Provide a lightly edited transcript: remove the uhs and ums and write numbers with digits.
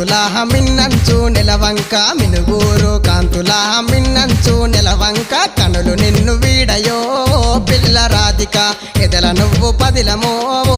కాంతుల మిన్నంచు నెలవంక మినుగూరు కాంతుల మిన్నంచు నెలవంక కనులు నిన్ను వీడయో పిల్ల రాధిక ఎదల నువ్వు పదిలమో